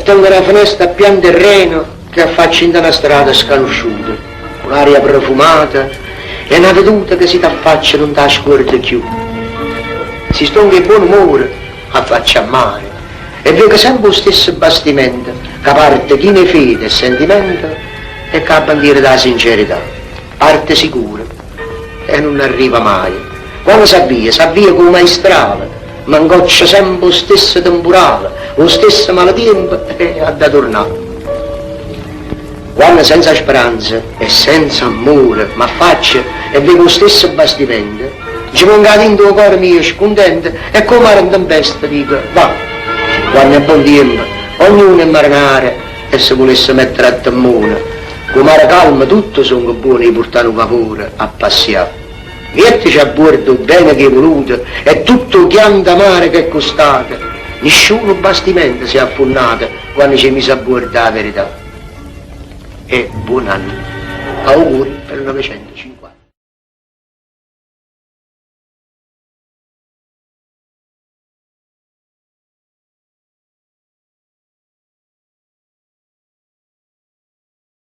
tengo la finestra a pian terreno che affaccia in una strada sconosciuta, un'aria profumata e una veduta che si t'affaccia non ti scorda più. Si stonga in buon umore, affaccia a mare e vedo sempre lo stesso bastimento che parte chi ne fede e sentimento e che ha bandiera della sincerità, parte sicura e non arriva mai. Quando s'avvia come maestrale, ma ingoccia sempre lo stesso temporale, lo stesso maltempo e ha da tornare. Quando senza speranza e senza amore mi affaccia e vedo lo stesso bastimento, ci pongo dentro il cuore mio scontento e come era in tempesta dico, va, quando è buon tempo, ognuno è marinare e se volesse mettere a temmone, come era calma tutto sono buoni di portare un vapore a passeare. Mettici a bordo bene che è voluto e tutto il chianto amare che è costato, nessuno bastimento si è affonnato quando ci mise a bordo la verità. E buon anno, auguri per il 905.